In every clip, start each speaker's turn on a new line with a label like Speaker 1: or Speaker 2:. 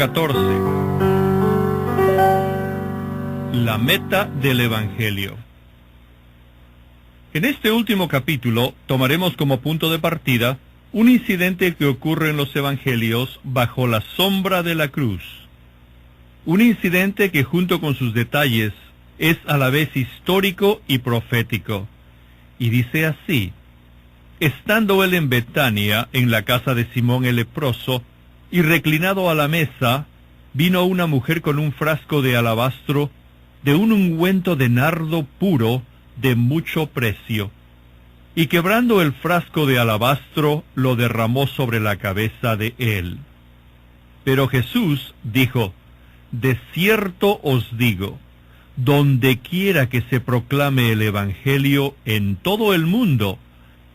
Speaker 1: 14. La meta del Evangelio. En este último capítulo tomaremos como punto de partida un incidente que ocurre en los Evangelios bajo la sombra de la cruz. Un incidente que junto con sus detalles es a la vez histórico y profético. Y dice así: estando él en Betania, en la casa de Simón el leproso, y reclinado a la mesa, vino una mujer con un frasco de alabastro, de un ungüento de nardo puro, de mucho precio. Y quebrando el frasco de alabastro, lo derramó sobre la cabeza de él. Pero Jesús dijo: de cierto os digo, donde quiera que se proclame el Evangelio en todo el mundo,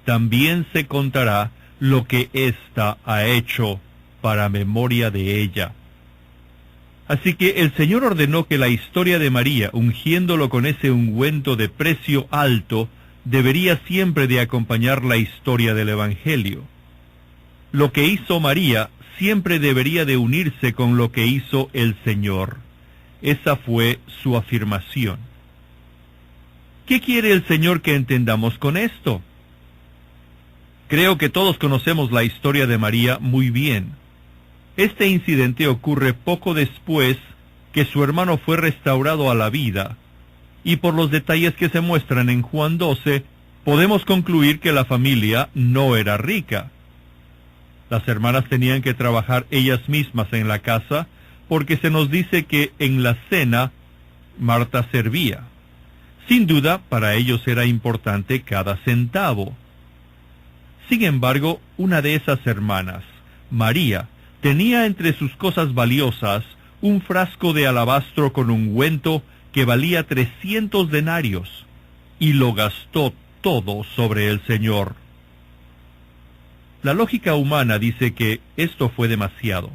Speaker 1: también se contará lo que ésta ha hecho para memoria de ella. Así que el Señor ordenó que la historia de María, ungiéndolo con ese ungüento de precio alto, debería siempre de acompañar la historia del Evangelio. Lo que hizo María siempre debería de unirse con lo que hizo el Señor. Esa fue su afirmación. ¿Qué quiere el Señor que entendamos con esto? Creo que todos conocemos la historia de María muy bien. Este incidente ocurre poco después que su hermano fue restaurado a la vida, y por los detalles que se muestran en Juan 12, podemos concluir que la familia no era rica. Las hermanas tenían que trabajar ellas mismas en la casa, porque se nos dice que en la cena Marta servía. Sin duda, para ellos era importante cada centavo. Sin embargo, una de esas hermanas, María, tenía entre sus cosas valiosas un frasco de alabastro con ungüento que valía 300 denarios, y lo gastó todo sobre el Señor. La lógica humana dice que esto fue demasiado.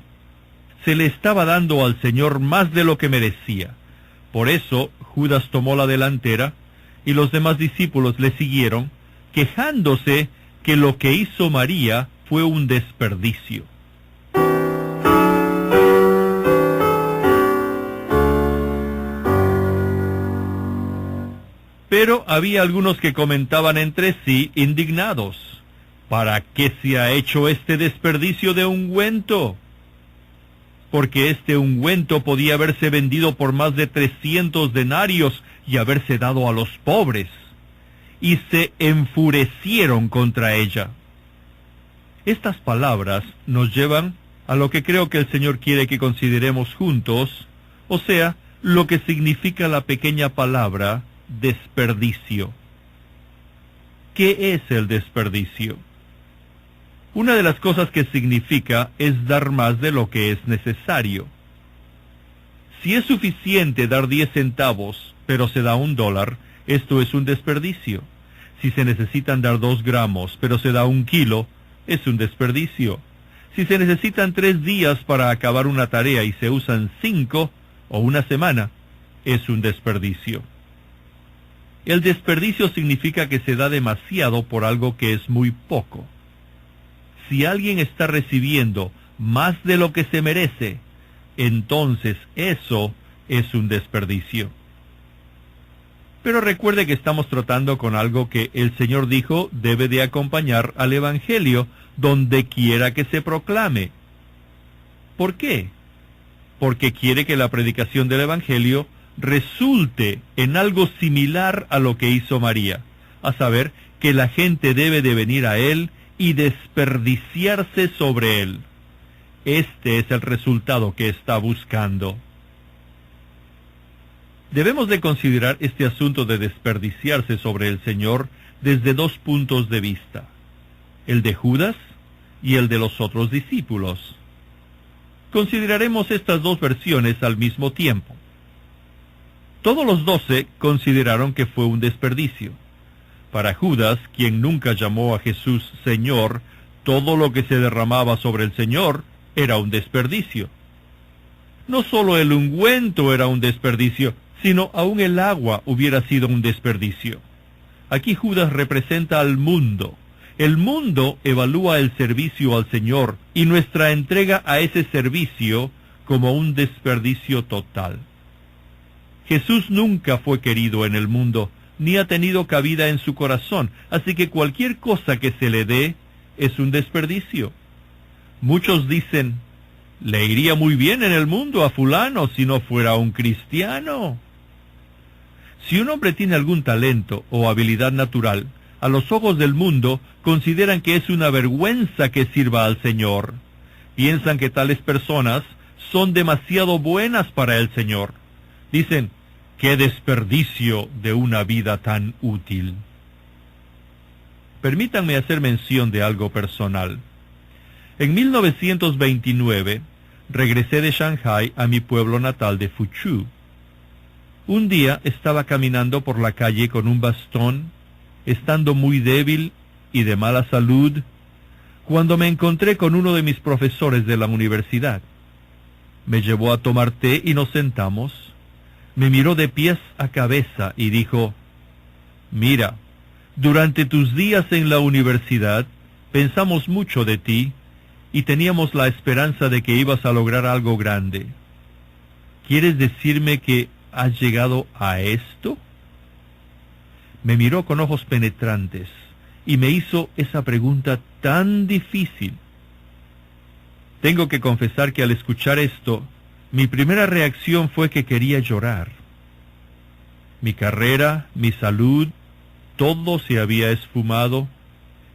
Speaker 1: Se le estaba dando al Señor más de lo que merecía. Por eso Judas tomó la delantera y los demás discípulos le siguieron, quejándose que lo que hizo María fue un desperdicio. Pero había algunos que comentaban entre sí indignados: ¿para qué se ha hecho este desperdicio de ungüento? Porque este ungüento podía haberse vendido por más de 300 denarios y haberse dado a los pobres. Y se enfurecieron contra ella. Estas palabras nos llevan a lo que creo que el Señor quiere que consideremos juntos, o sea, lo que significa la pequeña palabra desperdicio. ¿Qué es el desperdicio? Una de las cosas que significa es dar más de lo que es necesario. Si es suficiente dar 10 centavos, pero se da $1, esto es un desperdicio. Si se necesitan dar 2 gramos, pero se da 1 kilo, es un desperdicio. Si se necesitan 3 días para acabar una tarea y se usan 5 o una semana, es un desperdicio. El desperdicio significa que se da demasiado por algo que es muy poco. Si alguien está recibiendo más de lo que se merece, entonces eso es un desperdicio. Pero recuerde que estamos tratando con algo que el Señor dijo debe de acompañar al Evangelio donde quiera que se proclame. ¿Por qué? Porque quiere que la predicación del Evangelio resulte en algo similar a lo que hizo María, a saber, que la gente debe de venir a Él y desperdiciarse sobre Él. Este es el resultado que está buscando. Debemos de considerar este asunto de desperdiciarse sobre el Señor desde 2 puntos de vista: el de Judas y el de los otros discípulos. Consideraremos estas 2 versiones al mismo tiempo. Todos los 12 consideraron que fue un desperdicio. Para Judas, quien nunca llamó a Jesús Señor, todo lo que se derramaba sobre el Señor era un desperdicio. No solo el ungüento era un desperdicio, sino aún el agua hubiera sido un desperdicio. Aquí Judas representa al mundo. El mundo evalúa el servicio al Señor, y nuestra entrega a ese servicio como un desperdicio total. Jesús nunca fue querido en el mundo, ni ha tenido cabida en su corazón, así que cualquier cosa que se le dé es un desperdicio. Muchos dicen, le iría muy bien en el mundo a fulano si no fuera un cristiano. Si un hombre tiene algún talento o habilidad natural, a los ojos del mundo consideran que es una vergüenza que sirva al Señor. Piensan que tales personas son demasiado buenas para el Señor. Dicen, ¡qué desperdicio de una vida tan útil! Permítanme hacer mención de algo personal. En 1929, regresé de Shanghái a mi pueblo natal de Fuzhou. Un día estaba caminando por la calle con un bastón, estando muy débil y de mala salud, cuando me encontré con uno de mis profesores de la universidad. Me llevó a tomar té y nos sentamos. Me miró de pies a cabeza y dijo, «Mira, durante tus días en la universidad pensamos mucho de ti y teníamos la esperanza de que ibas a lograr algo grande. ¿Quieres decirme que has llegado a esto?» Me miró con ojos penetrantes y me hizo esa pregunta tan difícil. Tengo que confesar que al escuchar esto, mi primera reacción fue que quería llorar. Mi carrera, mi salud, todo se había esfumado,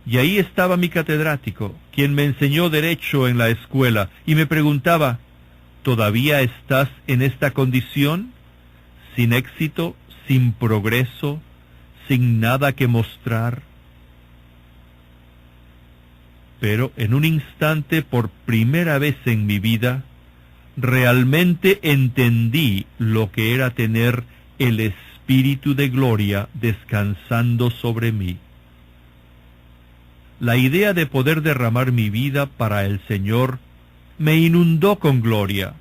Speaker 1: y ahí estaba mi catedrático, quien me enseñó derecho en la escuela, y me preguntaba, ¿todavía estás en esta condición? ¿Sin éxito, sin progreso, sin nada que mostrar? Pero en un instante, por primera vez en mi vida, realmente entendí lo que era tener el Espíritu de gloria descansando sobre mí. La idea de poder derramar mi vida para el Señor me inundó con gloria.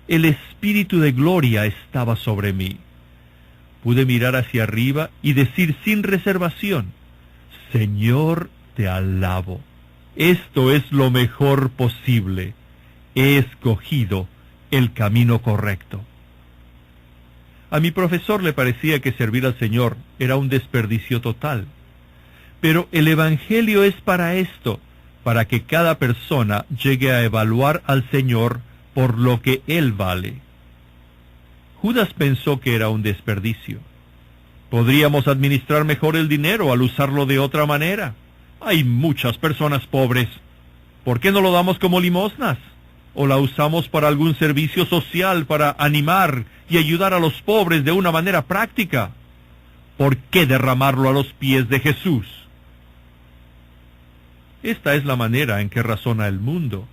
Speaker 1: El Espíritu de gloria estaba sobre mí. Pude mirar hacia arriba y decir sin reservación, «Señor, te alabo. Esto es lo mejor posible. He escogido el camino correcto». A mi profesor le parecía que servir al Señor era un desperdicio total. Pero el Evangelio es para esto, para que cada persona llegue a evaluar al Señor por lo que Él vale. Judas pensó que era un desperdicio. Podríamos administrar mejor el dinero al usarlo de otra manera. Hay muchas personas pobres. ¿Por qué no lo damos como limosnas? ¿O la usamos para algún servicio social, para animar y ayudar a los pobres de una manera práctica? ¿Por qué derramarlo a los pies de Jesús? Esta es la manera en que razona el mundo.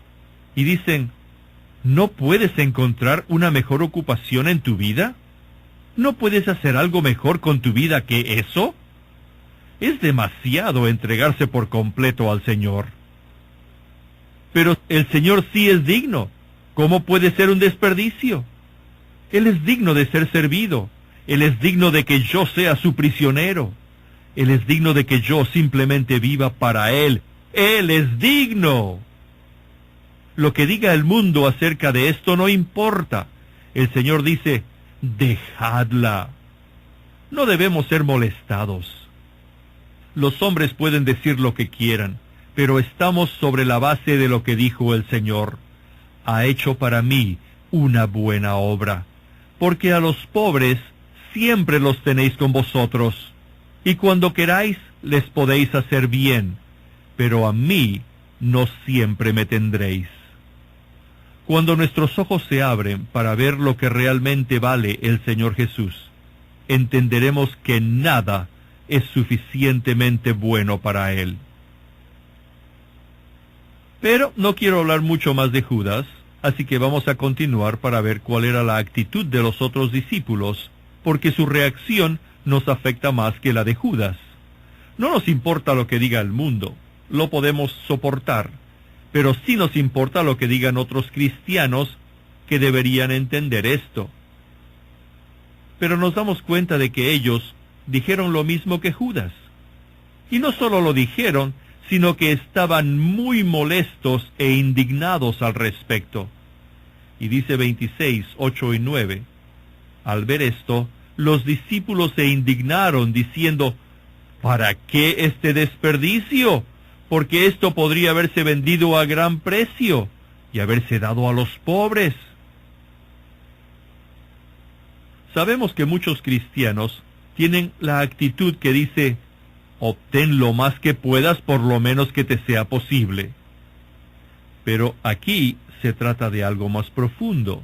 Speaker 1: Y dicen, ¿no puedes encontrar una mejor ocupación en tu vida? ¿No puedes hacer algo mejor con tu vida que eso? Es demasiado entregarse por completo al Señor. Pero el Señor sí es digno. ¿Cómo puede ser un desperdicio? Él es digno de ser servido. Él es digno de que yo sea su prisionero. Él es digno de que yo simplemente viva para Él. Él es digno. Lo que diga el mundo acerca de esto no importa. El Señor dice, dejadla. No debemos ser molestados. Los hombres pueden decir lo que quieran, pero estamos sobre la base de lo que dijo el Señor. Ha hecho para mí una buena obra, porque a los pobres siempre los tenéis con vosotros, y cuando queráis les podéis hacer bien, pero a mí no siempre me tendréis. Cuando nuestros ojos se abren para ver lo que realmente vale el Señor Jesús, entenderemos que nada es suficientemente bueno para Él. Pero no quiero hablar mucho más de Judas, así que vamos a continuar para ver cuál era la actitud de los otros discípulos, porque su reacción nos afecta más que la de Judas. No nos importa lo que diga el mundo, lo podemos soportar, pero sí nos importa lo que digan otros cristianos que deberían entender esto. Pero nos damos cuenta de que ellos dijeron lo mismo que Judas. Y no solo lo dijeron, sino que estaban muy molestos e indignados al respecto. Y dice 26, 8 y 9. Al ver esto, los discípulos se indignaron, diciendo, ¿para qué este desperdicio? Porque esto podría haberse vendido a gran precio y haberse dado a los pobres. Sabemos que muchos cristianos tienen la actitud que dice, obtén lo más que puedas por lo menos que te sea posible. Pero aquí se trata de algo más profundo.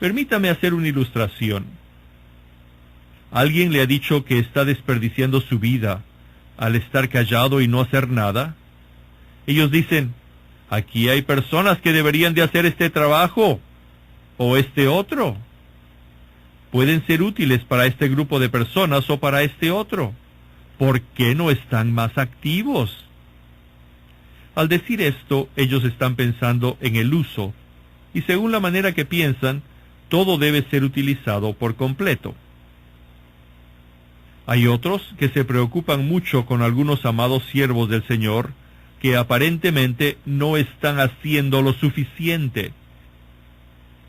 Speaker 1: Permítame hacer una ilustración. ¿Alguien le ha dicho que está desperdiciando su vida al estar callado y no hacer nada? Ellos dicen, aquí hay personas que deberían de hacer este trabajo o este otro. Pueden ser útiles para este grupo de personas o para este otro. ¿Por qué no están más activos? Al decir esto, ellos están pensando en el uso, y según la manera que piensan, todo debe ser utilizado por completo. Hay otros que se preocupan mucho con algunos amados siervos del Señor, que aparentemente no están haciendo lo suficiente.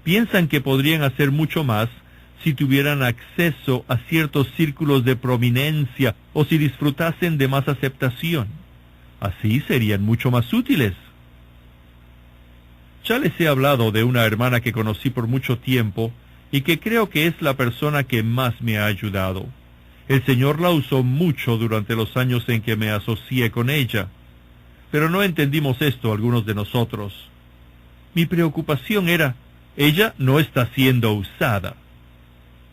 Speaker 1: Piensan que podrían hacer mucho más si tuvieran acceso a ciertos círculos de prominencia o si disfrutasen de más aceptación. Así serían mucho más útiles. Ya les he hablado de una hermana que conocí por mucho tiempo y que creo que es la persona que más me ha ayudado. El Señor la usó mucho durante los años en que me asocié con ella, pero no entendimos esto algunos de nosotros. Mi preocupación era, ella no está siendo usada.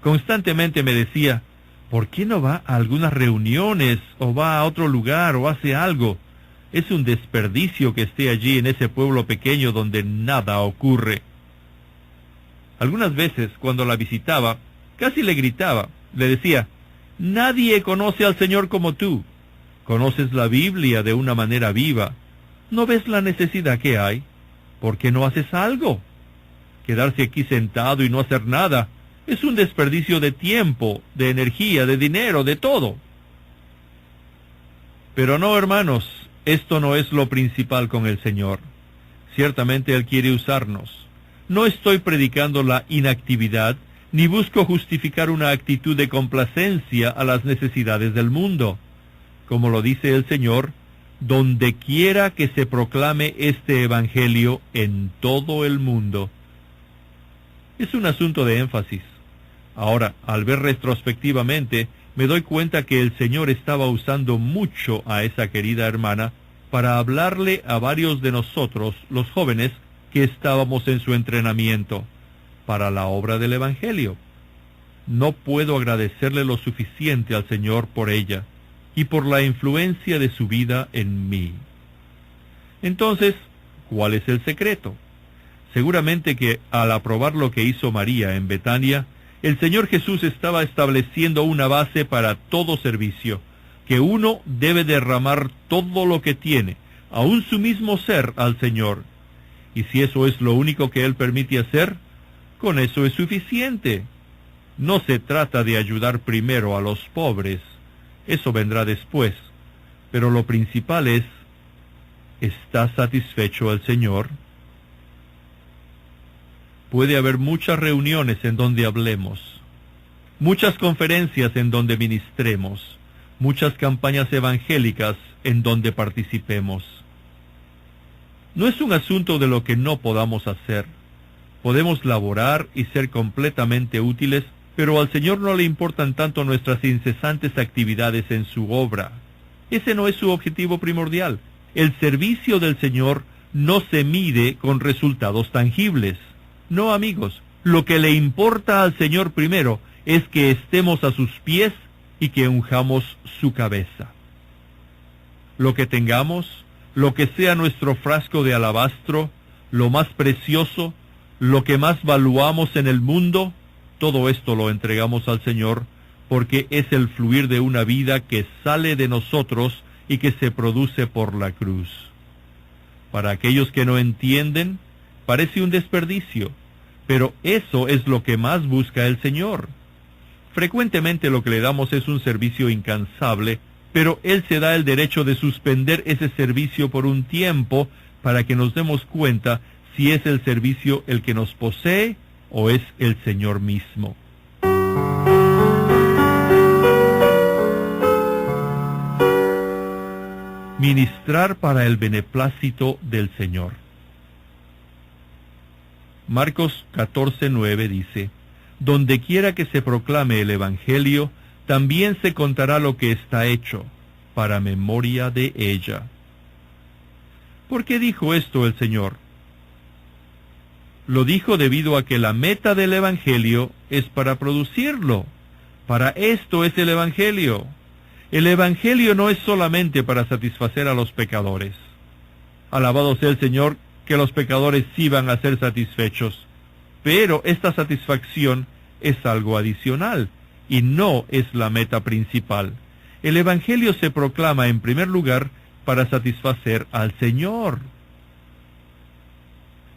Speaker 1: Constantemente me decía, ¿por qué no va a algunas reuniones o va a otro lugar o hace algo? Es un desperdicio que esté allí en ese pueblo pequeño donde nada ocurre. Algunas veces, cuando la visitaba, casi le gritaba, le decía, nadie conoce al Señor como tú. Conoces la Biblia de una manera viva. ¿No ves la necesidad que hay? ¿Por qué no haces algo? Quedarse aquí sentado y no hacer nada es un desperdicio de tiempo, de energía, de dinero, de todo. Pero no, hermanos, esto no es lo principal con el Señor. Ciertamente Él quiere usarnos. No estoy predicando la inactividad, ni busco justificar una actitud de complacencia a las necesidades del mundo. Como lo dice el Señor, donde quiera que se proclame este Evangelio en todo el mundo. Es un asunto de énfasis. Ahora, al ver retrospectivamente, me doy cuenta que el Señor estaba usando mucho a esa querida hermana para hablarle a varios de nosotros, los jóvenes, que estábamos en su entrenamiento, para la obra del Evangelio. No puedo agradecerle lo suficiente al Señor por ella y por la influencia de su vida en mí. Entonces, ¿cuál es el secreto? Seguramente que al aprobar lo que hizo María en Betania, el Señor Jesús estaba estableciendo una base para todo servicio, que uno debe derramar todo lo que tiene, aun su mismo ser, al Señor. Y si eso es lo único que Él permite hacer, con eso es suficiente. No se trata de ayudar primero a los pobres, eso vendrá después, pero lo principal es, ¿está satisfecho el Señor? Puede haber muchas reuniones en donde hablemos, muchas conferencias en donde ministremos, muchas campañas evangélicas en donde participemos. No es un asunto de lo que no podamos hacer. Podemos laborar y ser completamente útiles, pero al Señor no le importan tanto nuestras incesantes actividades en su obra. Ese no es su objetivo primordial. El servicio del Señor no se mide con resultados tangibles. No, amigos, lo que le importa al Señor primero es que estemos a sus pies y que unjamos su cabeza. Lo que tengamos, lo que sea nuestro frasco de alabastro, lo más precioso, lo que más valuamos en el mundo, todo esto lo entregamos al Señor porque es el fluir de una vida que sale de nosotros y que se produce por la cruz. Para aquellos que no entienden, parece un desperdicio, pero eso es lo que más busca el Señor. Frecuentemente lo que le damos es un servicio incansable, pero Él se da el derecho de suspender ese servicio por un tiempo para que nos demos cuenta si es el servicio el que nos posee o es el Señor mismo. Ministrar para el beneplácito del Señor. Marcos 14:9 dice: Donde quiera que se proclame el Evangelio, también se contará lo que está hecho, para memoria de ella. ¿Por qué dijo esto el Señor? Lo dijo debido a que la meta del Evangelio es para producirlo. Para esto es el Evangelio. El Evangelio no es solamente para satisfacer a los pecadores. Alabado sea el Señor, que los pecadores sí van a ser satisfechos. Pero esta satisfacción es algo adicional y no es la meta principal. El Evangelio se proclama en primer lugar para satisfacer al Señor.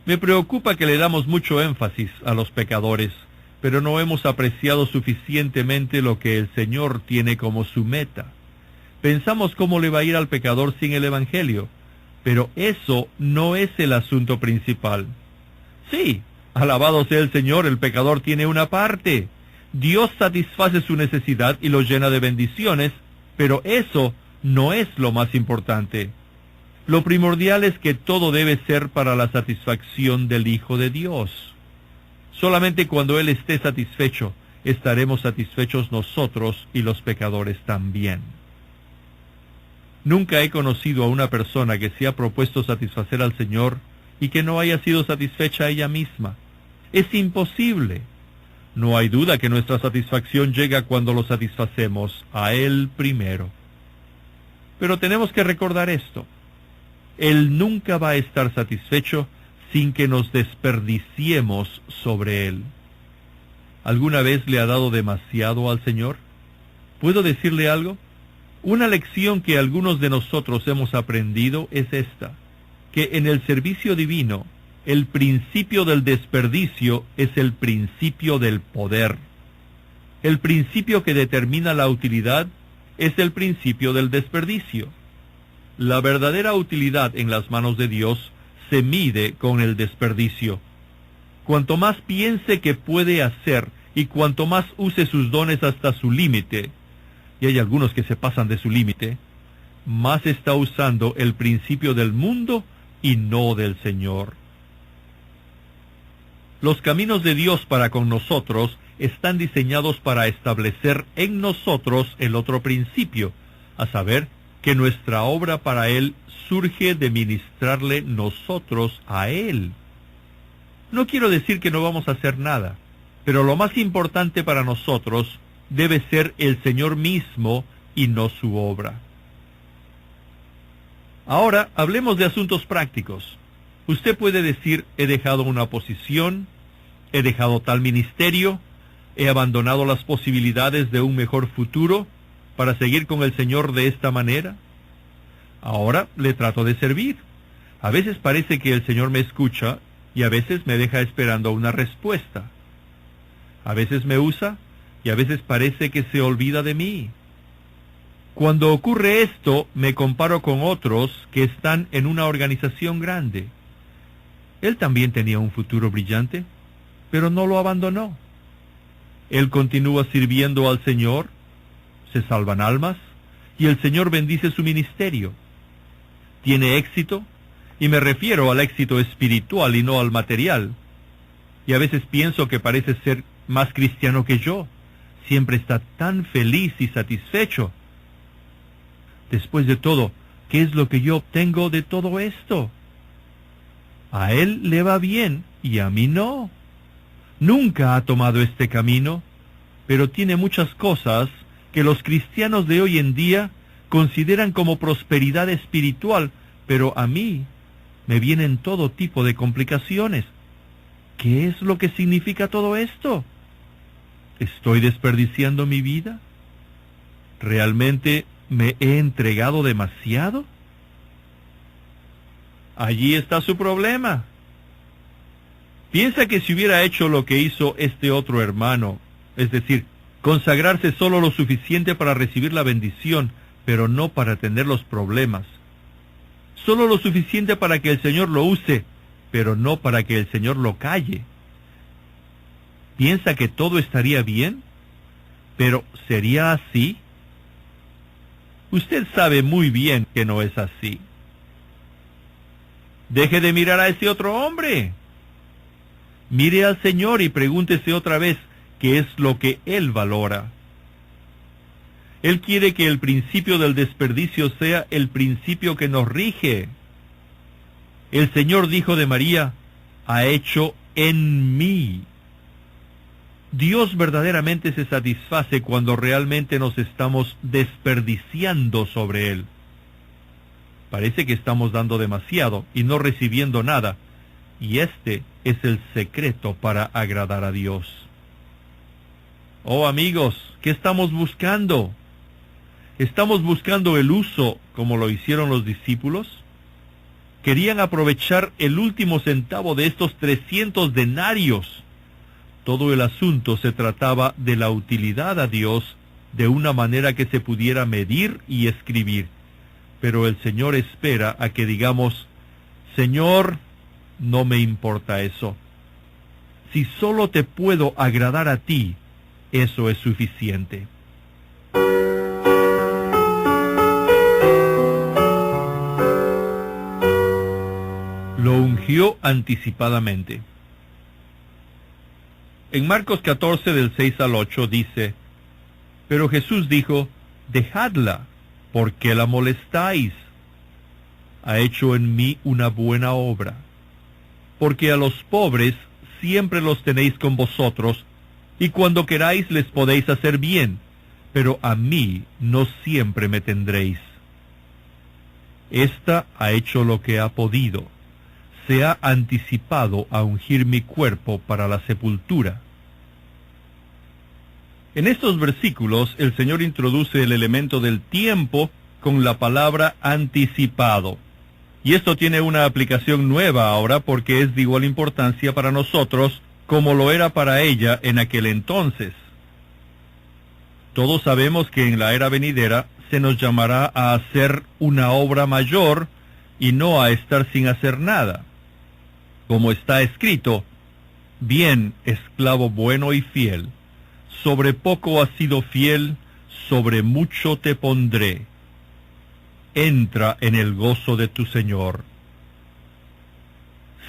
Speaker 1: Me preocupa que le damos mucho énfasis a los pecadores, pero no hemos apreciado suficientemente lo que el Señor tiene como su meta. Pensamos cómo le va a ir al pecador sin el Evangelio, pero eso no es el asunto principal. Sí, alabado sea el Señor, el pecador tiene una parte. Dios satisface su necesidad y lo llena de bendiciones, pero eso no es lo más importante. Lo primordial es que todo debe ser para la satisfacción del Hijo de Dios. Solamente cuando Él esté satisfecho, estaremos satisfechos nosotros y los pecadores también. Nunca he conocido a una persona que se ha propuesto satisfacer al Señor y que no haya sido satisfecha ella misma. Es imposible. No hay duda que nuestra satisfacción llega cuando lo satisfacemos a Él primero. Pero tenemos que recordar esto. Él nunca va a estar satisfecho sin que nos desperdiciemos sobre Él. ¿Alguna vez le ha dado demasiado al Señor? ¿Puedo decirle algo? Una lección que algunos de nosotros hemos aprendido es esta, que en el servicio divino, el principio del desperdicio es el principio del poder. El principio que determina la utilidad es el principio del desperdicio. La verdadera utilidad en las manos de Dios se mide con el desperdicio. Cuanto más piense que puede hacer y cuanto más use sus dones hasta su límite, y hay algunos que se pasan de su límite, más está usando el principio del mundo y no del Señor. Los caminos de Dios para con nosotros están diseñados para establecer en nosotros el otro principio, a saber, que nuestra obra para Él surge de ministrarle nosotros a Él. No quiero decir que no vamos a hacer nada, pero lo más importante para nosotros debe ser el Señor mismo y no su obra. Ahora, hablemos de asuntos prácticos. Usted puede decir, he dejado una posición, he dejado tal ministerio, he abandonado las posibilidades de un mejor futuro para seguir con el Señor de esta manera. Ahora le trato de servir. A veces parece que el Señor me escucha y a veces me deja esperando una respuesta. A veces me usa y a veces parece que se olvida de mí. Cuando ocurre esto, me comparo con otros que están en una organización grande. Él también tenía un futuro brillante, pero no lo abandonó. Él continúa sirviendo al Señor, se salvan almas, y el Señor bendice su ministerio. Tiene éxito, y me refiero al éxito espiritual y no al material. Y a veces pienso que parece ser más cristiano que yo. Siempre está tan feliz y satisfecho. Después de todo, ¿qué es lo que yo obtengo de todo esto? A él le va bien y a mí no. Nunca ha tomado este camino, pero tiene muchas cosas que los cristianos de hoy en día consideran como prosperidad espiritual, pero a mí me vienen todo tipo de complicaciones. ¿Qué es lo que significa todo esto? ¿Estoy desperdiciando mi vida? ¿Realmente me he entregado demasiado? Allí está su problema. Piensa que si hubiera hecho lo que hizo este otro hermano, es decir, consagrarse solo lo suficiente para recibir la bendición, pero no para tener los problemas, solo lo suficiente para que el Señor lo use, pero no para que el Señor lo calle. ¿Piensa que todo estaría bien? ¿Pero sería así? Usted sabe muy bien que no es así. Deje de mirar a ese otro hombre. Mire al Señor y pregúntese otra vez qué es lo que Él valora. Él quiere que el principio del desperdicio sea el principio que nos rige. El Señor dijo de María, ha hecho en mí. Dios verdaderamente se satisface cuando realmente nos estamos desperdiciando sobre Él. Parece que estamos dando demasiado y no recibiendo nada, y este es el secreto para agradar a Dios. Oh amigos, ¿qué estamos buscando? ¿Estamos buscando el uso como lo hicieron los discípulos? Querían aprovechar el último centavo de estos 300 denarios. Todo el asunto se trataba de la utilidad a Dios de una manera que se pudiera medir y escribir. Pero el Señor espera a que digamos, Señor, no me importa eso. Si solo te puedo agradar a ti, eso es suficiente. Lo ungió anticipadamente. En Marcos 14, del 6 al 8, dice, pero Jesús dijo, dejadla, ¿por qué la molestáis? Ha hecho en mí una buena obra. Porque a los pobres siempre los tenéis con vosotros, y cuando queráis les podéis hacer bien, pero a mí no siempre me tendréis. Esta ha hecho lo que ha podido. Se ha anticipado a ungir mi cuerpo para la sepultura. En estos versículos, el Señor introduce el elemento del tiempo con la palabra anticipado. Y esto tiene una aplicación nueva ahora porque es de igual importancia para nosotros como lo era para ella en aquel entonces. Todos sabemos que en la era venidera se nos llamará a hacer una obra mayor y no a estar sin hacer nada. Como está escrito, bien, esclavo bueno y fiel, sobre poco has sido fiel, sobre mucho te pondré. Entra en el gozo de tu Señor.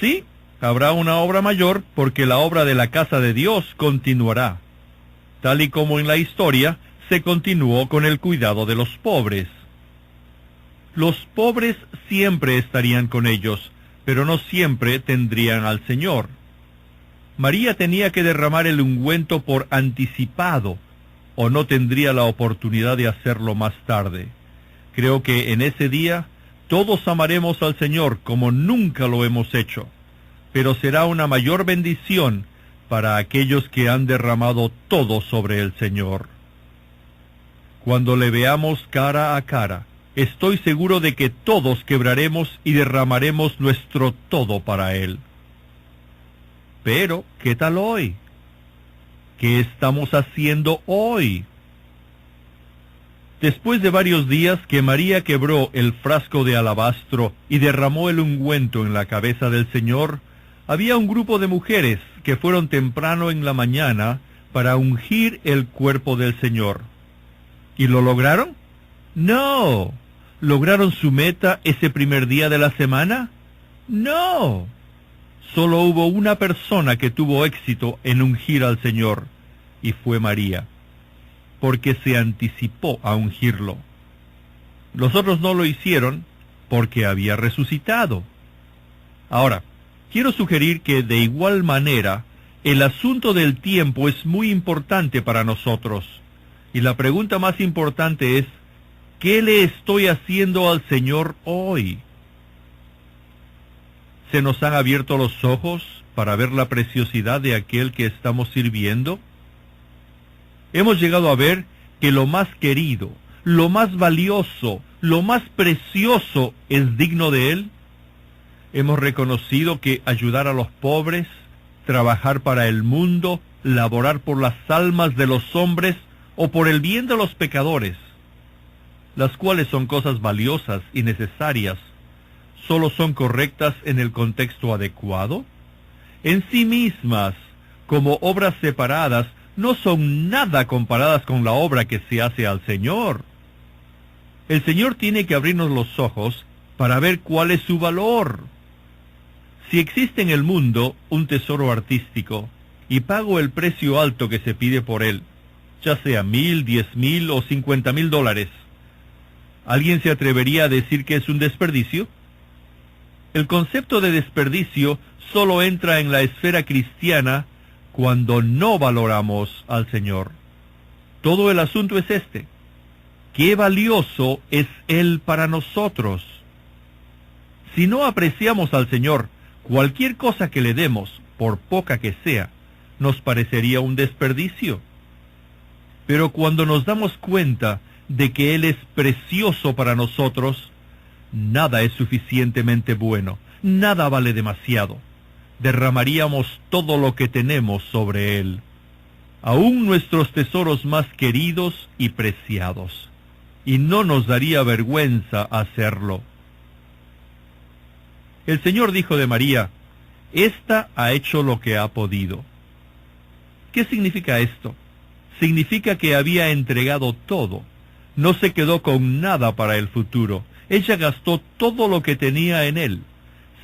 Speaker 1: Sí, habrá una obra mayor porque la obra de la casa de Dios continuará, tal y como en la historia se continuó con el cuidado de los pobres. Los pobres siempre estarían con ellos, pero no siempre tendrían al Señor. María tenía que derramar el ungüento por anticipado, o no tendría la oportunidad de hacerlo más tarde. Creo que en ese día todos amaremos al Señor como nunca lo hemos hecho, pero será una mayor bendición para aquellos que han derramado todo sobre el Señor. Cuando le veamos cara a cara, estoy seguro de que todos quebraremos y derramaremos nuestro todo para Él. Pero, ¿qué tal hoy? ¿Qué estamos haciendo hoy? Después de varios días que María quebró el frasco de alabastro y derramó el ungüento en la cabeza del Señor, había un grupo de mujeres que fueron temprano en la mañana para ungir el cuerpo del Señor. ¿Y lo lograron? ¡No! ¿Lograron su meta ese primer día de la semana? ¡No! Solo hubo una persona que tuvo éxito en ungir al Señor, y fue María, porque se anticipó a ungirlo. Los otros no lo hicieron porque había resucitado. Ahora, quiero sugerir que de igual manera, el asunto del tiempo es muy importante para nosotros, y la pregunta más importante es, ¿qué le estoy haciendo al Señor hoy? ¿Se nos han abierto los ojos para ver la preciosidad de aquel que estamos sirviendo? Hemos llegado a ver que lo más querido, lo más valioso, lo más precioso es digno de Él. Hemos reconocido que ayudar a los pobres, trabajar para el mundo, laborar por las almas de los hombres o por el bien de los pecadores, las cuales son cosas valiosas y necesarias, solo son correctas en el contexto adecuado? En sí mismas, como obras separadas, no son nada comparadas con la obra que se hace al Señor. El Señor tiene que abrirnos los ojos para ver cuál es su valor. Si existe en el mundo un tesoro artístico, y pago el precio alto que se pide por él, ya sea 1,000, 10,000 o 50,000 dólares, ¿alguien se atrevería a decir que es un desperdicio? El concepto de desperdicio solo entra en la esfera cristiana cuando no valoramos al Señor. Todo el asunto es este: ¿qué valioso es Él para nosotros? Si no apreciamos al Señor, cualquier cosa que le demos, por poca que sea, nos parecería un desperdicio. Pero cuando nos damos cuenta de que Él es precioso para nosotros, nada es suficientemente bueno, nada vale demasiado. Derramaríamos todo lo que tenemos sobre Él, aún nuestros tesoros más queridos y preciados, y no nos daría vergüenza hacerlo. El Señor dijo de María: «Esta ha hecho lo que ha podido». ¿Qué significa esto? Significa que había entregado todo. No se quedó con nada para el futuro. Ella gastó todo lo que tenía en Él.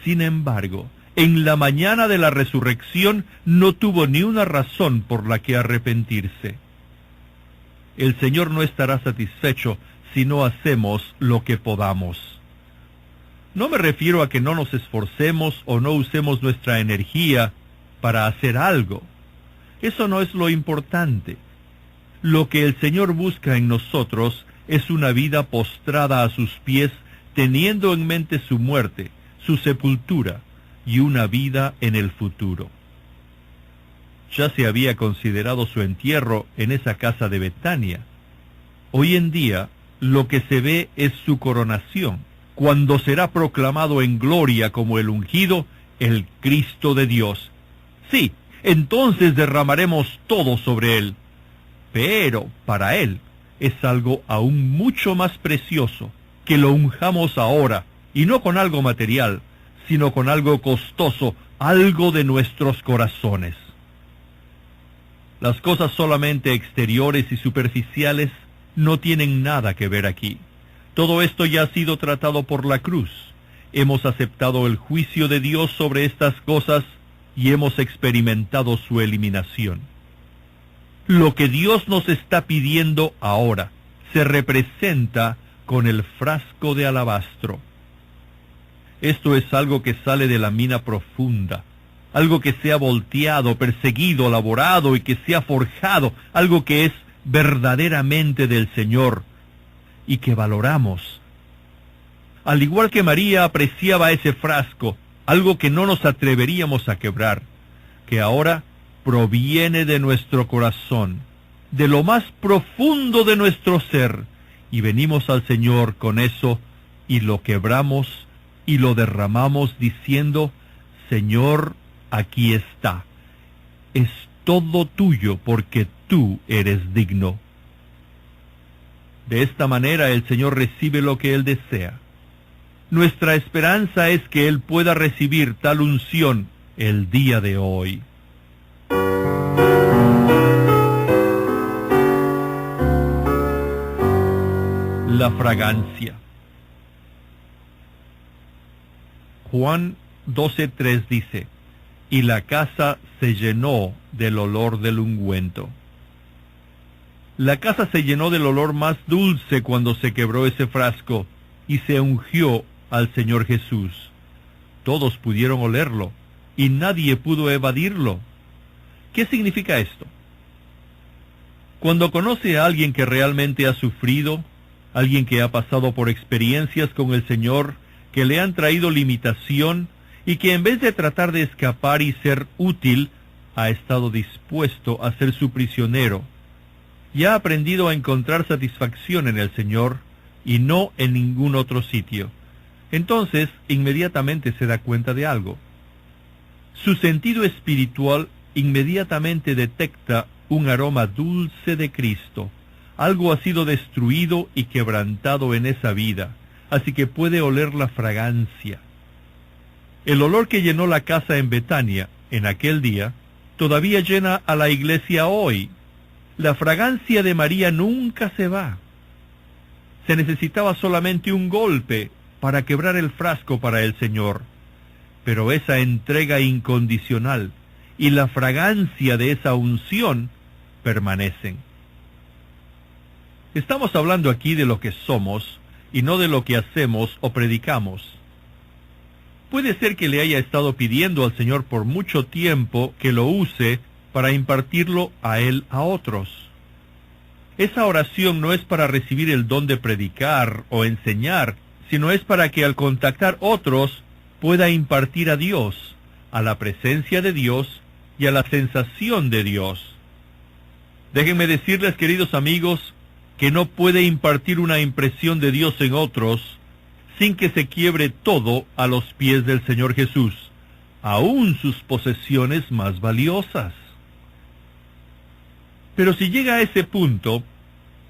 Speaker 1: Sin embargo, en la mañana de la resurrección no tuvo ni una razón por la que arrepentirse. El Señor no estará satisfecho si no hacemos lo que podamos. No me refiero a que no nos esforcemos o no usemos nuestra energía para hacer algo. Eso no es lo importante. Lo que el Señor busca en nosotros es una vida postrada a sus pies, teniendo en mente su muerte, su sepultura y una vida en el futuro. Ya se había considerado su entierro en esa casa de Betania. Hoy en día, lo que se ve es su coronación, cuando será proclamado en gloria como el ungido, el Cristo de Dios. Sí, entonces derramaremos todo sobre Él. Pero para Él es algo aún mucho más precioso que lo unjamos ahora, y no con algo material, sino con algo costoso, algo de nuestros corazones. Las cosas solamente exteriores y superficiales no tienen nada que ver aquí. Todo esto ya ha sido tratado por la cruz. Hemos aceptado el juicio de Dios sobre estas cosas y hemos experimentado su eliminación. Lo que Dios nos está pidiendo ahora se representa con el frasco de alabastro. Esto es algo que sale de la mina profunda, algo que se ha volteado, perseguido, laborado y que se ha forjado, algo que es verdaderamente del Señor y que valoramos. Al igual que María apreciaba ese frasco, algo que no nos atreveríamos a quebrar, que ahora proviene de nuestro corazón, de lo más profundo de nuestro ser, y venimos al Señor con eso y lo quebramos y lo derramamos diciendo: Señor, aquí está, es todo tuyo porque tú eres digno. De esta manera el Señor recibe lo que Él desea. Nuestra esperanza es que Él pueda recibir tal unción el día de hoy. La fragancia. Juan 12:3 dice: y la casa se llenó del olor del ungüento. La casa se llenó del olor más dulce cuando se quebró ese frasco y se ungió al Señor Jesús. Todos pudieron olerlo y nadie pudo evadirlo. ¿Qué significa esto? Cuando conoce a alguien que realmente ha sufrido, alguien que ha pasado por experiencias con el Señor que le han traído limitación y que en vez de tratar de escapar y ser útil, ha estado dispuesto a ser su prisionero, y ha aprendido a encontrar satisfacción en el Señor y no en ningún otro sitio, entonces inmediatamente se da cuenta de algo. Su sentido espiritual inmediatamente detecta un aroma dulce de Cristo. Algo ha sido destruido y quebrantado en esa vida, así que puede oler la fragancia, El olor que llenó la casa en Betania en aquel día, todavía llena a la iglesia hoy. La fragancia de María nunca se va. Se necesitaba solamente un golpe para quebrar el frasco para el Señor. Pero esa entrega incondicional y la fragancia de esa unción permanecen. Estamos hablando aquí de lo que somos y no de lo que hacemos o predicamos. Puede ser que le haya estado pidiendo al Señor por mucho tiempo que lo use para impartirlo a él a otros. Esa oración no es para recibir el don de predicar o enseñar, sino es para que al contactar otros pueda impartir a Dios, a la presencia de Dios y a la sensación de Dios. Déjenme decirles, queridos amigos, que no puede impartir una impresión de Dios en otros sin que se quiebre todo a los pies del Señor Jesús, aún sus posesiones más valiosas. Pero si llega a ese punto,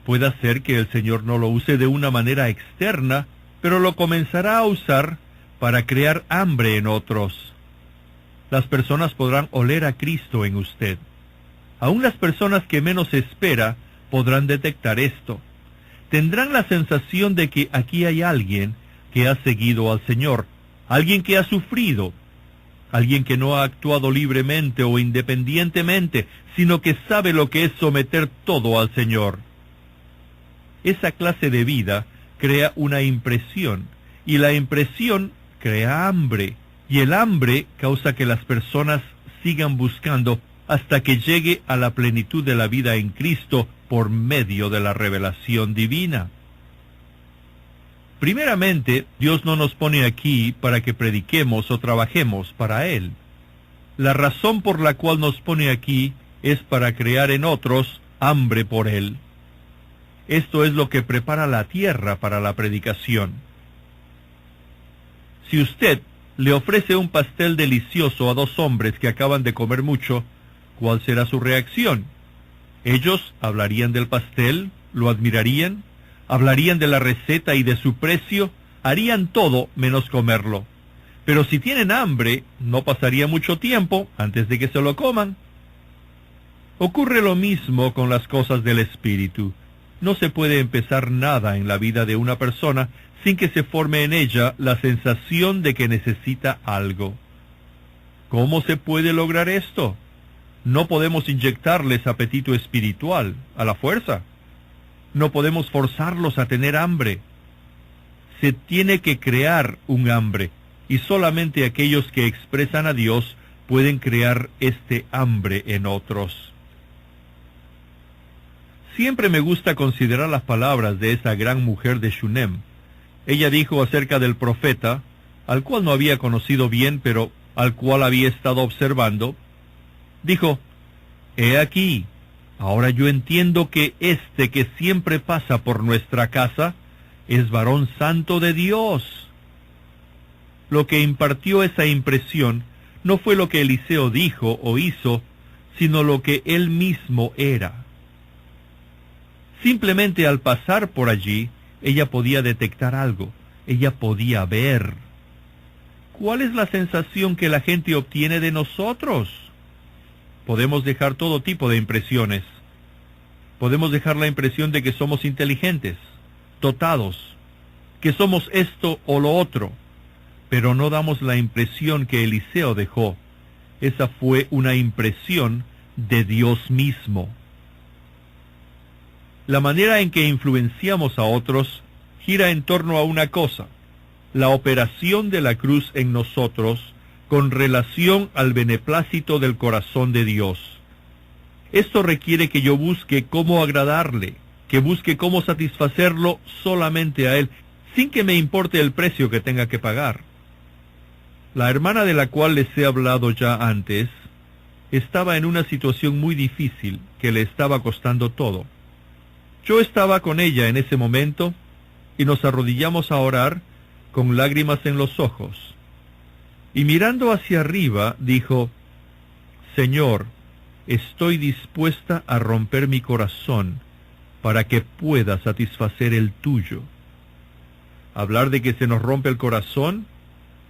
Speaker 1: puede ser que el Señor no lo use de una manera externa, pero lo comenzará a usar para crear hambre en otros. Las personas podrán oler a Cristo en usted. Aún las personas que menos espera podrán detectar esto. Tendrán la sensación de que aquí hay alguien que ha seguido al Señor, alguien que ha sufrido, alguien que no ha actuado libremente o independientemente, sino que sabe lo que es someter todo al Señor. Esa clase de vida crea una impresión, y la impresión crea hambre, y el hambre causa que las personas sigan buscando hasta que llegue a la plenitud de la vida en Cristo por medio de la revelación divina. Primeramente, Dios no nos pone aquí para que prediquemos o trabajemos para Él. La razón por la cual nos pone aquí es para crear en otros hambre por Él. Esto es lo que prepara la tierra para la predicación. Si usted le ofrece un pastel delicioso a dos hombres que acaban de comer mucho, ¿cuál será su reacción? Ellos hablarían del pastel, lo admirarían, hablarían de la receta y de su precio, harían todo menos comerlo. Pero si tienen hambre, no pasaría mucho tiempo antes de que se lo coman. Ocurre lo mismo con las cosas del Espíritu. No se puede empezar nada en la vida de una persona sin que se forme en ella la sensación de que necesita algo. ¿Cómo se puede lograr esto? No podemos inyectarles apetito espiritual a la fuerza. No podemos forzarlos a tener hambre. Se tiene que crear un hambre, y solamente aquellos que expresan a Dios pueden crear este hambre en otros. Siempre me gusta considerar las palabras de esa gran mujer de Shunem. Ella dijo acerca del profeta, al cual no había conocido bien, pero al cual había estado observando. Dijo: «He aquí, ahora yo entiendo que este que siempre pasa por nuestra casa es varón santo de Dios». Lo que impartió esa impresión no fue lo que Eliseo dijo o hizo, sino lo que él mismo era. Simplemente al pasar por allí, ella podía detectar algo, ella podía ver. ¿Cuál es la sensación que la gente obtiene de nosotros? Podemos dejar todo tipo de impresiones. Podemos dejar la impresión de que somos inteligentes, dotados, que somos esto o lo otro, pero no damos la impresión que Eliseo dejó. Esa fue una impresión de Dios mismo. La manera en que influenciamos a otros gira en torno a una cosa: la operación de la cruz en nosotros con relación al beneplácito del corazón de Dios. Esto requiere que yo busque cómo agradarle, que busque cómo satisfacerlo solamente a Él, sin que me importe el precio que tenga que pagar. La hermana de la cual les he hablado ya antes estaba en una situación muy difícil que le estaba costando todo. Yo estaba con ella en ese momento y nos arrodillamos a orar con lágrimas en los ojos. Y mirando hacia arriba, dijo: «Señor, estoy dispuesta a romper mi corazón para que pueda satisfacer el tuyo». Hablar de que se nos rompe el corazón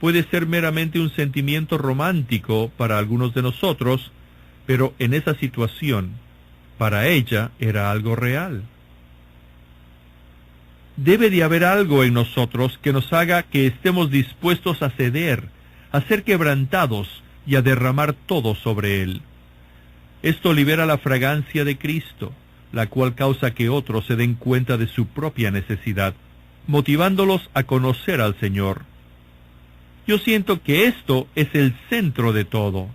Speaker 1: puede ser meramente un sentimiento romántico para algunos de nosotros, pero en esa situación, para ella era algo real. Debe de haber algo en nosotros que nos haga que estemos dispuestos a ceder, a ser quebrantados y a derramar todo sobre Él. Esto libera la fragancia de Cristo, la cual causa que otros se den cuenta de su propia necesidad, motivándolos a conocer al Señor. Yo siento que esto es el centro de todo.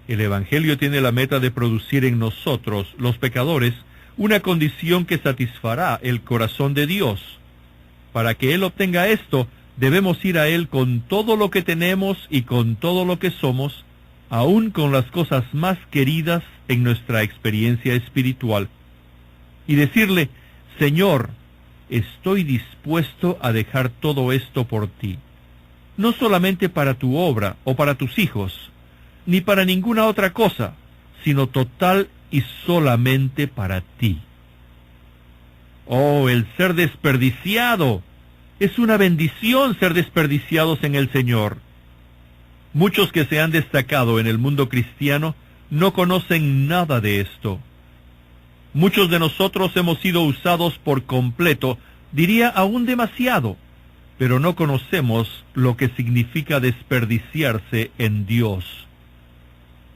Speaker 1: El Evangelio tiene la meta de producir en nosotros, los pecadores, una condición que satisfará el corazón de Dios. Para que Él obtenga esto, debemos ir a Él con todo lo que tenemos y con todo lo que somos, aun con las cosas más queridas en nuestra experiencia espiritual, y decirle: Señor, estoy dispuesto a dejar todo esto por ti, no solamente para tu obra o para tus hijos, ni para ninguna otra cosa, sino total y solamente para ti. Oh, el ser desperdiciado. Es una bendición ser desperdiciados en el Señor. Muchos que se han destacado en el mundo cristiano no conocen nada de esto. Muchos de nosotros hemos sido usados por completo, diría aún demasiado, pero no conocemos lo que significa desperdiciarse en Dios.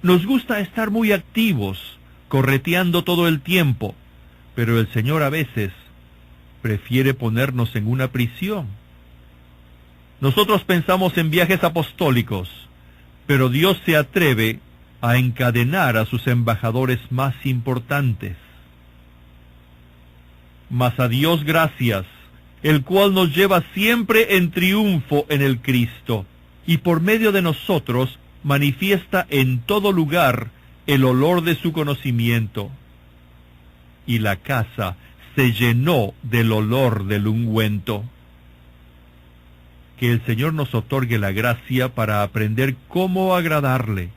Speaker 1: Nos gusta estar muy activos, correteando todo el tiempo, pero el Señor a veces prefiere ponernos en una prisión. Nosotros pensamos en viajes apostólicos, pero Dios se atreve a encadenar a sus embajadores más importantes. Mas a Dios gracias, el cual nos lleva siempre en triunfo en el Cristo, y por medio de nosotros manifiesta en todo lugar el olor de su conocimiento. Y la casa se llenó del olor del ungüento. Que el Señor nos otorgue la gracia para aprender cómo agradarle.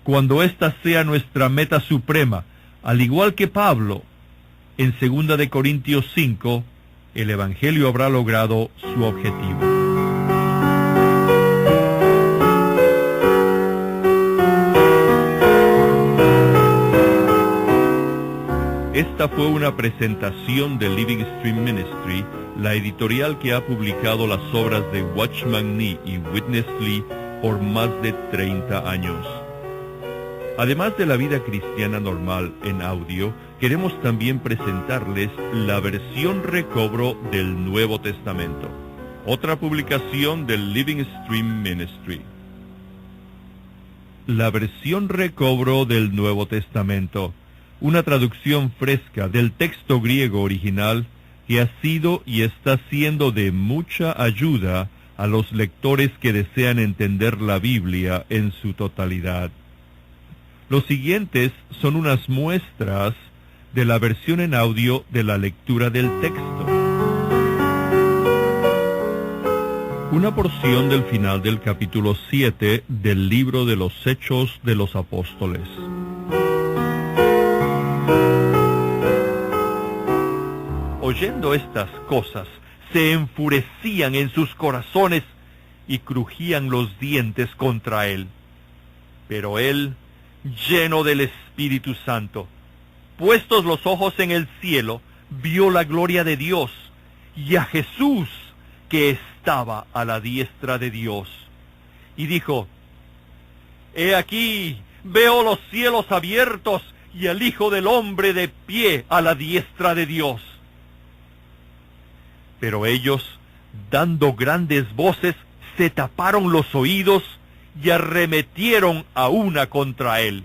Speaker 1: Cuando ésta sea nuestra meta suprema, al igual que Pablo, en 2 de Corintios 5, el Evangelio habrá logrado su objetivo. Esta fue una presentación de Living Stream Ministry, la editorial que ha publicado las obras de Watchman Nee y Witness Lee por más de 30 años. Además de la vida cristiana normal en audio, queremos también presentarles la versión recobro del Nuevo Testamento, otra publicación del Living Stream Ministry. La versión recobro del Nuevo Testamento, una traducción fresca del texto griego original que ha sido y está siendo de mucha ayuda a los lectores que desean entender la Biblia en su totalidad. Los siguientes son unas muestras de la versión en audio de la lectura del texto. Una porción del final del capítulo 7 del libro de los Hechos de los Apóstoles. Oyendo estas cosas, se enfurecían en sus corazones y crujían los dientes contra él. Pero él, lleno del Espíritu Santo, puestos los ojos en el cielo, vio la gloria de Dios y a Jesús que estaba a la diestra de Dios. Y dijo: He aquí, veo los cielos abiertos y al Hijo del Hombre de pie a la diestra de Dios. Pero ellos, dando grandes voces, se taparon los oídos y arremetieron a una contra él,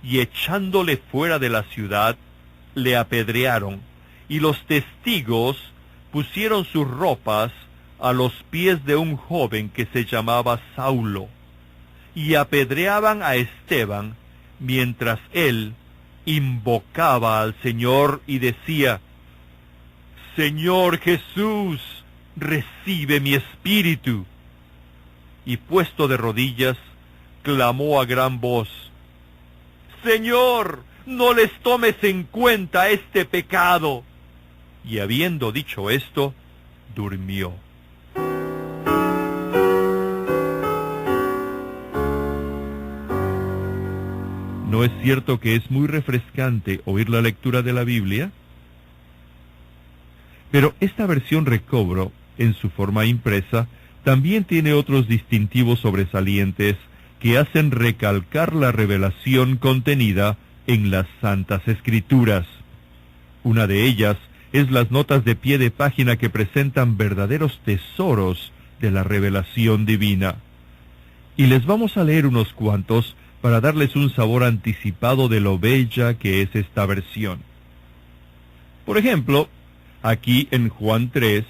Speaker 1: y echándole fuera de la ciudad, le apedrearon, y los testigos pusieron sus ropas a los pies de un joven que se llamaba Saulo, y apedreaban a Esteban, mientras él invocaba al Señor y decía: Señor Jesús, recibe mi espíritu. Y puesto de rodillas, clamó a gran voz: Señor, no les tomes en cuenta este pecado. Y habiendo dicho esto, durmió. ¿No es cierto que es muy refrescante oír la lectura de la Biblia? Pero esta versión Recobro, en su forma impresa, también tiene otros distintivos sobresalientes que hacen recalcar la revelación contenida en las Santas Escrituras. Una de ellas es las notas de pie de página que presentan verdaderos tesoros de la revelación divina. Y les vamos a leer unos cuantos para darles un sabor anticipado de lo bella que es esta versión. Por ejemplo, aquí en Juan 3,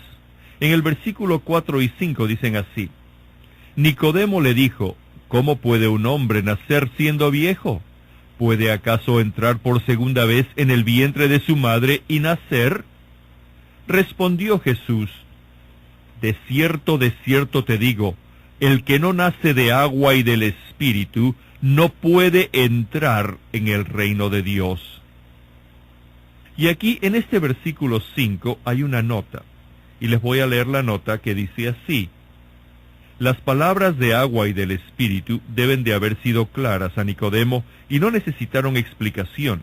Speaker 1: en el versículo 4 y 5 dicen así: Nicodemo le dijo, ¿cómo puede un hombre nacer siendo viejo? ¿Puede acaso entrar por segunda vez en el vientre de su madre y nacer? Respondió Jesús, de cierto te digo, el que no nace de agua y del Espíritu no puede entrar en el reino de Dios. Y aquí en este versículo 5 hay una nota, y les voy a leer la nota que dice así: las palabras de agua y del Espíritu deben de haber sido claras a Nicodemo y no necesitaron explicación.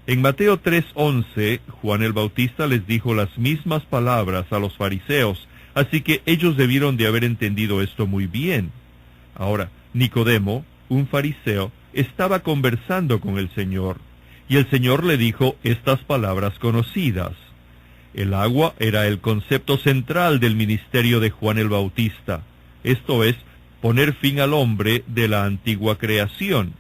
Speaker 1: En Mateo 3:11, Juan el Bautista les dijo las mismas palabras a los fariseos, así que ellos debieron de haber entendido esto muy bien. Ahora, Nicodemo, un fariseo, estaba conversando con el Señor, y el Señor le dijo estas palabras conocidas. El agua era el concepto central del ministerio de Juan el Bautista, esto es, poner fin al hombre de la antigua creación.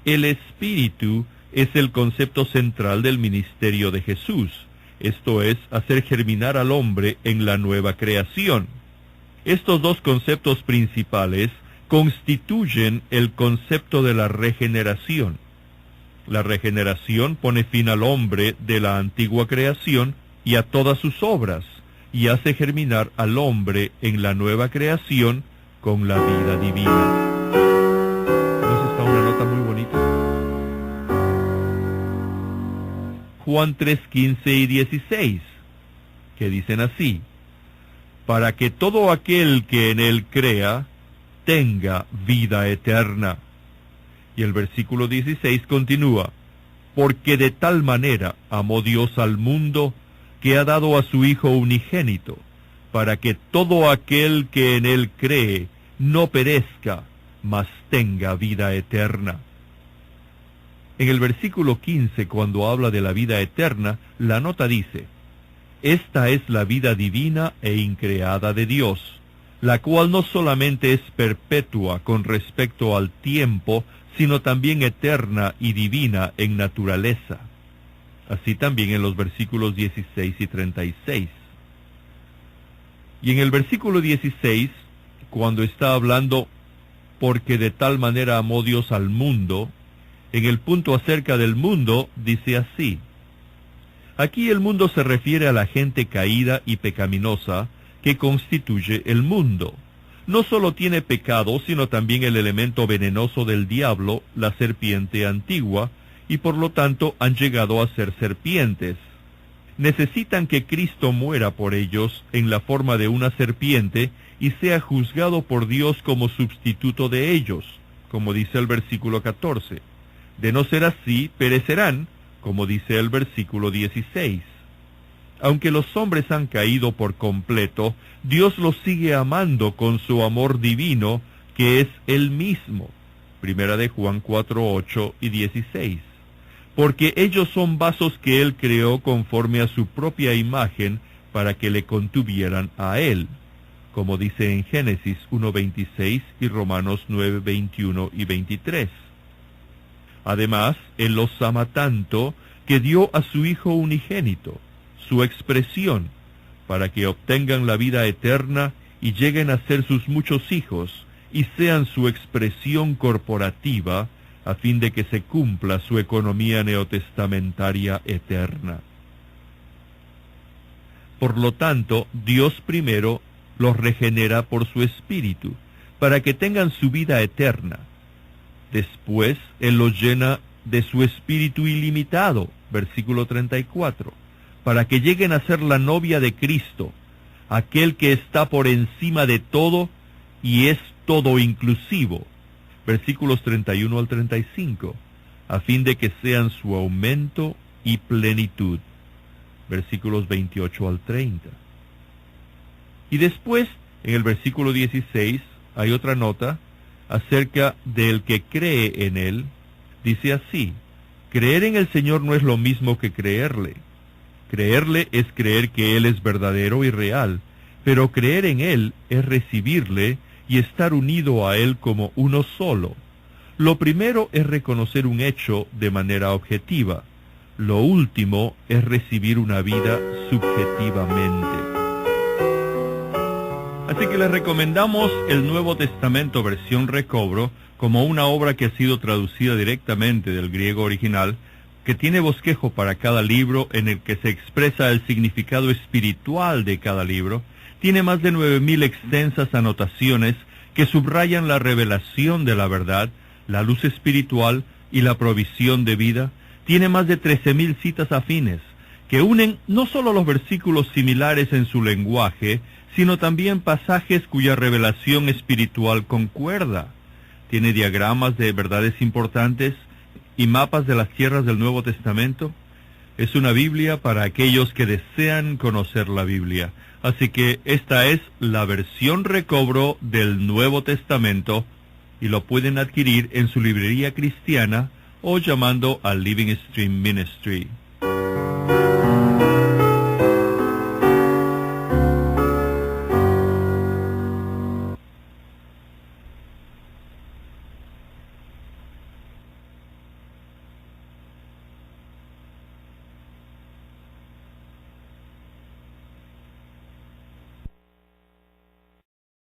Speaker 1: El Espíritu es el concepto central del ministerio de Jesús, esto es, hacer germinar al hombre en la nueva creación. Estos dos conceptos principales constituyen el concepto de la regeneración. La regeneración pone fin al hombre de la antigua creación y a todas sus obras, y hace germinar al hombre en la nueva creación con la vida divina. ¿No está una nota muy bonita? Juan 3:15 y 16, que dicen así: para que todo aquel que en él crea tenga vida eterna. Y el versículo 16 continúa: porque de tal manera amó Dios al mundo, que ha dado a su Hijo unigénito, para que todo aquel que en él cree no perezca, mas tenga vida eterna. En el versículo 15, cuando habla de la vida eterna, la nota dice: esta es la vida divina e increada de Dios, la cual no solamente es perpetua con respecto al tiempo, sino también eterna y divina en naturaleza. Así también en los versículos 16 y 36. Y en el versículo 16, cuando está hablando, porque de tal manera amó Dios al mundo, en el punto acerca del mundo, dice así: aquí el mundo se refiere a la gente caída y pecaminosa que constituye el mundo. No solo tiene pecado, sino también el elemento venenoso del diablo, la serpiente antigua, y por lo tanto han llegado a ser serpientes. Necesitan que Cristo muera por ellos en la forma de una serpiente y sea juzgado por Dios como sustituto de ellos, como dice el versículo 14. De no ser así, perecerán, como dice el versículo 16. Aunque los hombres han caído por completo, Dios los sigue amando con su amor divino, que es Él mismo. Primera de Juan 4:8 y 16. Porque ellos son vasos que Él creó conforme a su propia imagen, para que le contuvieran a Él, como dice en Génesis 1:26 y Romanos 9:21 y 23. Además, Él los ama tanto que dio a su Hijo unigénito, su expresión, para que obtengan la vida eterna y lleguen a ser sus muchos hijos, y sean su expresión corporativa, a fin de que se cumpla su economía neotestamentaria eterna. Por lo tanto, Dios primero los regenera por su Espíritu, para que tengan su vida eterna. Después, Él los llena de su Espíritu ilimitado, versículo 34, para que lleguen a ser la novia de Cristo, aquel que está por encima de todo y es todo inclusivo, versículos 31 al 35, a fin de que sean su aumento y plenitud. Versículos 28 al 30. Y después, en el versículo 16, hay otra nota acerca del que cree en Él. Dice así: creer en el Señor no es lo mismo que creerle. Creerle es creer que Él es verdadero y real, pero creer en Él es recibirle y estar unido a Él como uno solo. Lo primero es reconocer un hecho de manera objetiva. Lo último es recibir una vida subjetivamente. Así que les recomendamos el Nuevo Testamento versión recobro como una obra que ha sido traducida directamente del griego original, que tiene bosquejo para cada libro en el que se expresa el significado espiritual de cada libro. Tiene más de 9,000 extensas anotaciones que subrayan la revelación de la verdad, la luz espiritual y la provisión de vida. Tiene más de 13,000 citas afines, que unen no solo los versículos similares en su lenguaje, sino también pasajes cuya revelación espiritual concuerda. Tiene diagramas de verdades importantes y mapas de las tierras del Nuevo Testamento. Es una Biblia para aquellos que desean conocer la Biblia. Así que esta es la versión recobro del Nuevo Testamento, y lo pueden adquirir en su librería cristiana o llamando al Living Stream Ministry.